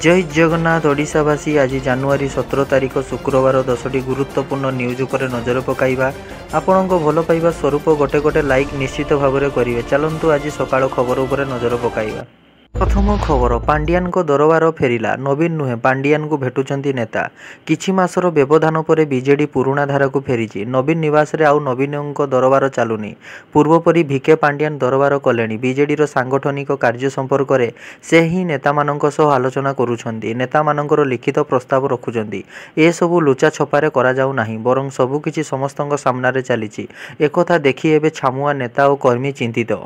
जय जगन्नाथ ओडिशावासी आज जानुआरी 17 तारिख शुक्रवार 10टी गुरुत्वपूर्ण न्यूज उपर नजर पकाइबा। आपणको भल पाइबा स्वरूप गोटे गोटे लाइक निश्चित भाव में करेंगे। चलतु आज सकाळ खबर उपर नजर पकाइबा। प्रथम खबर, पांड्यान को दरबार फेरिला। नवीन नुहे पांड्यान को भेटुचंती नेता। किछि मासर व्यवधान पर बीजेडी पुराणा धारा को फेरिछि। नवीन निवास रे आउ नवीन दरबार चालुनी। पूर्वपरी भिके पांड्यान दरबार कलेनी। बीजेडी सांगठनिक कार्य संपर्क में से ही नेता मानक सह आलोचना करुछंती। नेता मानकर लिखित प्रस्ताव रखुचंती। ए सबु लुचा छपारे करा जाउ नाही, बरं सबुकिछि समस्तଙ୍କ सामनारे चलीछि। एकथा देखि एबे छामुआ नेता और कर्मी चिंतित।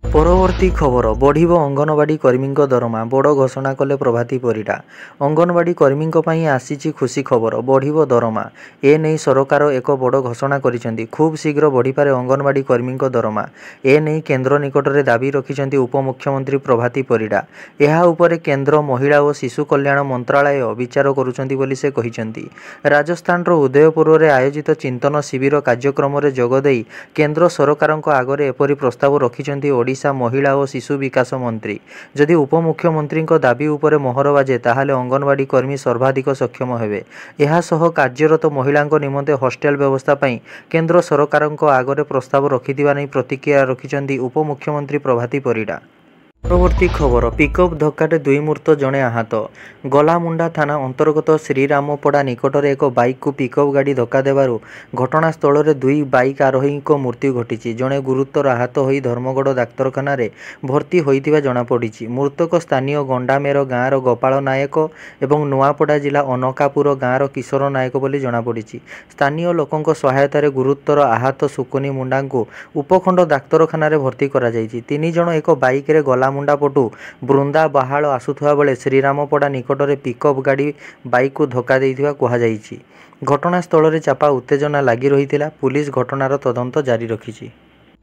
परवर्ती खबर, बढ़िब अंगनवाड़ी कर्मी दरमा। बड़ घोषणा कले प्रभाती परिडा। अंगनवाड़ी कर्मी आसीची खुशी खबर, बढ़िब दरमा। ए नहीं सरकार एक बड़ घोषणा करिसेंती। खूब शीघ्र बढ़िपारे अंगनवाड़ी कर्मी दरमा। ए नहीं केंद्र निकट में दाबी रखिसेंती उपमुख्यमंत्री प्रभाती परिडा। एहा उपरे केंद्र महिला और शिशु कल्याण मंत्रालय विचार करुछंती बोली से कहिसेंती। राजस्थान उदयपुर में आयोजित चिंतन शिविर कार्यक्रम में जोगदेई केंद्र सरकार आगरे एपरी प्रस्ताव रखिसेंती ओडिशा महिला और शिशु विकास मंत्री। जदि उपमुख्यमंत्री दाबी उपरे मोहर बाजे ताहाले अंगनवाड़ी कर्मी सर्वाधिक सक्षम हेबे। एहा सह कार्यरत महिला निमंते हॉस्टेल व्यवस्था पई केंद्र सरकार आगरे प्रस्ताव रखिथिबा नै प्रतिक्रिया रखिचंदी उपमुख्यमंत्री प्रभाती परिडा। परवर्ती खबर, पिकअप धक्काटे दुई मृत जड़े आहत। गलामुंडा थाना अंतर्गत श्रीरामपड़ा निकट में एक बाइक को पिकअप गाड़ी धक्का देवारु घटनास्थल में दुई बाइक आरोही मृत्यु घटी। जड़े गुरुतर आहत हो धर्मगढ़ डाक्तरखाना भर्ती होइतिबा जଣାपड़ी। मृतक स्थानीय गंडामेर गाँवर गोपाल नायक और नुआपड़ा जिला अनकापुर गाँवर किशोर नायक बोली जଣାपड़ी। स्थानीय लोकों सहायतार गुरुतर आहत सुकुनी मुंडा को उपखंड डाक्तरखाना भर्ती करा जायछि। तीन जण एक बाइक रे गलामुंडा पटू बृंदा बाहाल आसुवा बेले श्रीरामपड़ा निकट में पिकअप गाड़ी बाइक को धक्का देइथिबा कहा जायछि। घटनास्थल में चापा उत्तेजना लगी रही। पुलिस घटनार तदंत जारी रखिछि।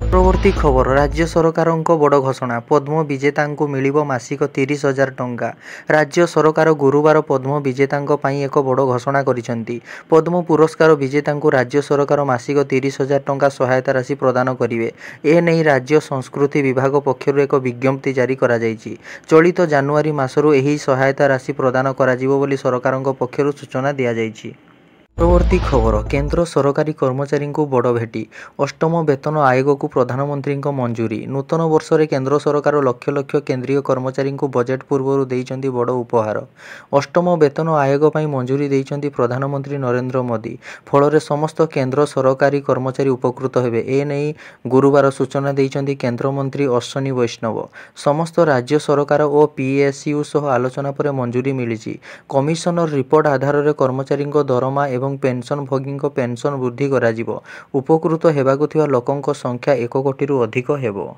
परवर्ती खबर, राज्य सरकार बड़ घोषणा। पद्म विजेता को मिलिबो मासिक 30,000 टंका। राज्य सरकार गुरुवार पद्म विजेता एक बड़ घोषणा करिसेंती। पद्म पुरस्कार विजेता को राज्य सरकार मासिक 30,000 टंका सहायता राशि प्रदान करिवे। ए नहीं राज्य संस्कृति विभाग पक्षरु एक विज्ञप्ति जारी करा जायछि। चलित जानुआरी मासरु एही सहायता राशि प्रदान करा जिवो बोली सरकार पक्षरु सूचना दिया जायछि। परवर्ती खबर, केंद्र सरकारी कर्मचारी को बड़ भेटी। अष्टम वेतन आयोग को प्रधानमंत्री मंजूरी। नूतन वर्ष में केंद्र सरकार लक्ष लक्ष केंद्रीय कर्मचारी को बजेट पूर्व देइचंती बड़ उपहार। अष्टम वेतन आयोग पर मंजूरी देइचंती प्रधानमंत्री नरेंद्र मोदी। फल समस्त केंद्र सरकारी कर्मचारी उपकृत हेबे। ए नहीं गुरुवार सूचना देइचंती केंद्र मंत्री अश्विनी वैष्णव। समस्त राज्य सरकार और पीएसयू सह आलोचना पर मंजूरी मिली। कमिशनर रिपोर्ट आधार में कर्मचारी दरमा एवं पेंशन भोगी पेंशन वृद्धि करा जिवो। उपकृत हेबाकु थिबा लोकंक संख्या 1 कोटी रु अधिक हेबो।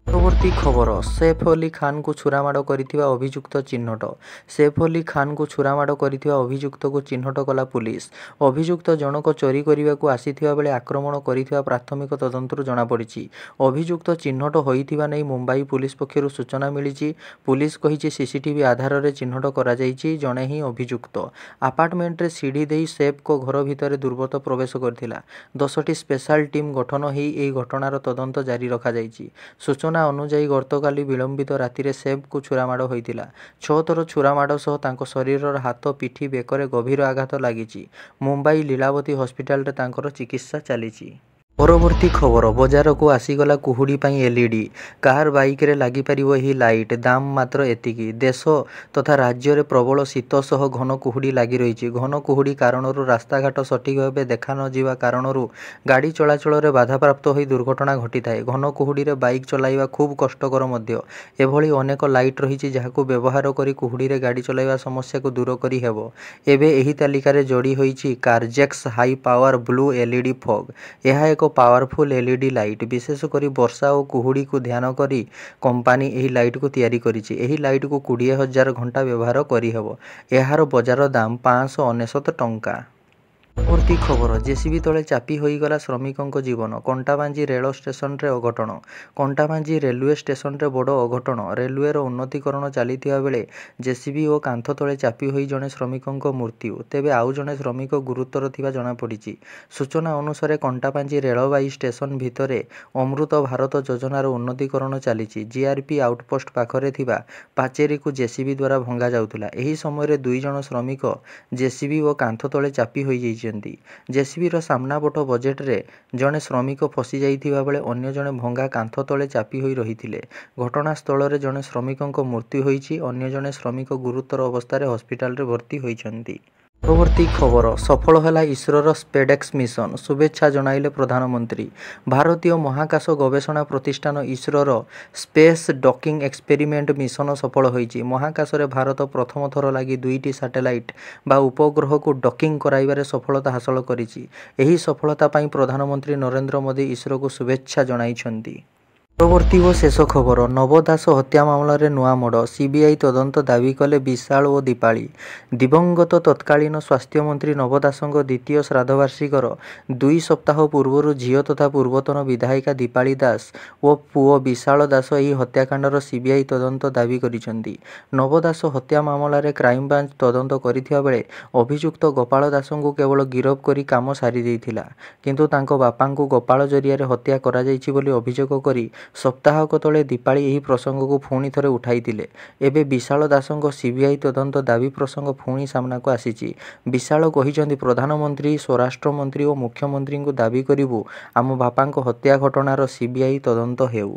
परवर्ती खबर, सैफ अली खान को छुरामाड़ करिथिबा अभियुक्त चिन्हट। सैफ अली खान को छुरामाड़ करिथिबा अभियुक्त को चिन्हट कला पुलिस। अभियुक्त जनक चोरी करने को आसीथिबा बेले आक्रमण करिथिबा प्राथमिक तदंतरु जଣାपड़ी। अभियुक्त चिन्हट होइथिबा नै मुंबई पुलिस पक्षरु सूचना मिली। पुलिस कहिछि सीसीटीवी आधार में चिन्हट करा जायछि जणे ही अभियुक्त। अपार्टमेंट रे सीढ़ी देई सैफ को घर भितर दुर्बृत्त प्रवेश करथिला। 10टी स्पेशल टीम गठन होई एही घटनार तदंत जारी रखा जायछि। सूचना अनुजाई गतकाली विलंबित राति सैफ को छुरामाड़ होइतिला। 6 थर छुरामाड़ सह तांको शरीरर हाथ पिठी बेकरे गभीर आघात लागिछि। मुंबई लीलावती हॉस्पिटल रे तांकर चिकित्सा चलीछि। परवर्ती खबर, बजार को आसीगला कुहुड़ी पाई एलईडी। कार बाइक रे लागि परिबो ही लाइट। दाम मात्र एतिकी। देश तथा राज्य रे प्रबल शीत सह घन कुहुड़ी लागि रही। घन कुहुड़ी कारणरू रास्ताघाट सठिक भावे देखा न जिवा कारणरू गाड़ी चलाचल रे बाधाप्राप्त होई दुर्घटना घटी थाए। घन कुहुड़ी रे बाइक चलाइबा खूब कष्टकर मध्य। एभली अनेक लाइट रही जहाकू व्यवहार करी कुहुड़ी रे गाड़ी चलाइबा समस्या को दूर करी हेबो। एबे एही तालिका रे जोड़ी होईछि कार्जेक्स high power blue LED fog. यह एक पावरफुल एलईडी लाइट। विशेषकर वर्षा और कुहुड़ी को ध्यान करी कंपनी एही लाइट को तैयारी करिछि। एही लाइट को 20,000 घंटा व्यवहार करी हेबो। एहार बजार दाम 599 टंका। ପରବର୍ତ୍ତୀ ଖବର ଜେସିବି ତଳେ ଚାପି ହୋଇଗଲା ଶ୍ରମିକଙ୍କ ଜୀବନ। କଣ୍ଟାବାଞ୍ଜି ରେଳ ଷ୍ଟେସନରେ ଅଘଟଣ। କଣ୍ଟାବାଞ୍ଜି ରେଲୱେ ଷ୍ଟେସନରେ ବଡ଼ ଅଘଟଣ। ରେଲୱେର ଉନ୍ନତିକରଣ ଚାଲିଥିବା ବେଳେ ଜେସିବି ଓ କାନ୍ଥ ତଳେ ଚାପି ହୋଇ ଜଣେ ଶ୍ରମିକଙ୍କ ମୃତ୍ୟୁ। ତେବେ ଆଉ ଜଣେ ଶ୍ରମିକ ଗୁରୁତର ଥିବା ଜଣାପଡ଼ିଛି। ସୂଚନା ଅନୁସାରେ କଣ୍ଟାବାଞ୍ଜି ରେଳବାଇ ଷ୍ଟେସନ ଭିତରେ ଅମୃତ ଭାରତ ଯୋଜନାର ଉନ୍ନତିକରଣ ଚାଲିଛି। ଜିଆରପି ଆଉଟପୋଷ୍ଟ ପାଖରେ ଥିବା ପାଚେରୀକୁ ଜେସିବି ଦ୍ୱାରା ଭଙ୍ଗାଯାଉଥିଲା। ଏହି ସମୟରେ ଦୁଇ ଜଣ ଶ୍ରମିକ ଜେସିବି ଓ କାନ୍ଥ ତଳେ ଚାପି ହୋଇଯାଇଛନ୍ତି। ଜେସିବିର ସାମ୍ନାପଟ ବଜେଟରେ ଜଣେ ଶ୍ରମିକ ଫସିଯାଇଥିବା ବେଳେ ଅନ୍ୟ ଜଣେ ଭଙ୍ଗା କାନ୍ଥ ତଳେ ଚାପି ହୋଇ ରହିଥିଲେ। ଘଟଣାସ୍ଥଳରେ ଜଣେ ଶ୍ରମିକଙ୍କ ମୃତ୍ୟୁ ହୋଇଛି। ଅନ୍ୟ ଜଣେ ଶ୍ରମିକ ଗୁରୁତର ଅବସ୍ଥାରେ ହସ୍ପିଟାଲରେ ଭର୍ତ୍ତି ହୋଇଛନ୍ତି। ପରବର୍ତ୍ତୀ ଖବର ସଫଳ ହେଲା ଇସ୍ରୋର ସ୍ପେଡେକ୍ସ ମିଶନ। ଶୁଭେଚ୍ଛା ଜଣାଇଲେ ପ୍ରଧାନମନ୍ତ୍ରୀ। ଭାରତୀୟ ମହାକାଶ ଗବେଷଣା ପ୍ରତିଷ୍ଠାନ ଇସ୍ରୋର ସ୍ପେସ୍ ଡକିଂ ଏକ୍ସପେରିମେଣ୍ଟ ମିଶନ ସଫଳ ହୋଇଛି। ମହାକାଶରେ ଭାରତ ପ୍ରଥମ ଥର ଲାଗି 2ଟି ସାଟେଲାଇଟ୍ ବା ଉପଗ୍ରହକୁ ଡକିଂ କରାଇବାରେ ସଫଳତା ହାସଲ କରିଛି। ଏହି ସଫଳତା ପାଇଁ ପ୍ରଧାନମନ୍ତ୍ରୀ ନରେନ୍ଦ୍ର ମୋଦି ଇସ୍ରୋକୁ ଶୁଭେଚ୍ଛା ଜଣାଇଛନ୍ତି। ପରବର୍ତ୍ତୀ ଓ ଶେଷ ଖବର ନବ ଦାସ ହତ୍ୟା ମାମଲାରେ ନୂଆ ମୋଡ଼। ସିବିଆଇ ତଦନ୍ତ ଦାବି କଲେ ବିଶାଳ ଓ ଦୀପାଳି। ଦିବଙ୍ଗତ ତତ୍କାଳୀନ ସ୍ୱାସ୍ଥ୍ୟମନ୍ତ୍ରୀ ନବ ଦାସଙ୍କ ଦ୍ୱିତୀୟ ଶ୍ରାଦ୍ଧବାର୍ଷିକୀର 2 ସପ୍ତାହ ପୂର୍ବରୁ ଝିଅ ତଥା ପୂର୍ବତନ ବିଧାୟିକା ଦୀପାଳି ଦାସ ଓ ପୁଅ ବିଶାଳ ଦାସ ଏହି ହତ୍ୟାକାଣ୍ଡର ସିବିଆଇ ତଦନ୍ତ ଦାବି କରିଛନ୍ତି। ନବ ଦାସ ହତ୍ୟା ମାମଲାରେ କ୍ରାଇମବ୍ରାଞ୍ଚ ତଦନ୍ତ କରିଥିବା ବେଳେ ଅଭିଯୁକ୍ତ ଗୋପାଳ ଦାସଙ୍କୁ କେବଳ ଗିରଫ କରି କାମ ସାରିଦେଇଥିଲା। କିନ୍ତୁ ତାଙ୍କ ବାପାଙ୍କୁ ଗୋପାଳ ଜରିଆରେ ହତ୍ୟା କରାଯାଇଛି ବୋଲି ଅଭିଯୋଗ କରି ସପ୍ତାହକ ତଳେ ଦୀପାଳି ଏହି ପ୍ରସଙ୍ଗକୁ ପୁଣି ଥରେ ଉଠାଇଥିଲେ। ଏବେ ବିଶାଳ ଦାସଙ୍କ ସିବିଆଇ ତଦନ୍ତ ଦାବି ପ୍ରସଙ୍ଗ ପୁଣି ସାମ୍ନାକୁ ଆସିଛି। ବିଶାଳ କହିଛନ୍ତି, ପ୍ରଧାନମନ୍ତ୍ରୀ, ସ୍ୱରାଷ୍ଟ୍ରମନ୍ତ୍ରୀ ଓ ମୁଖ୍ୟମନ୍ତ୍ରୀଙ୍କୁ ଦାବି କରିବୁ ଆମ ବାପାଙ୍କ ହତ୍ୟା ଘଟଣାର ସିବିଆଇ ତଦନ୍ତ ହେଉ।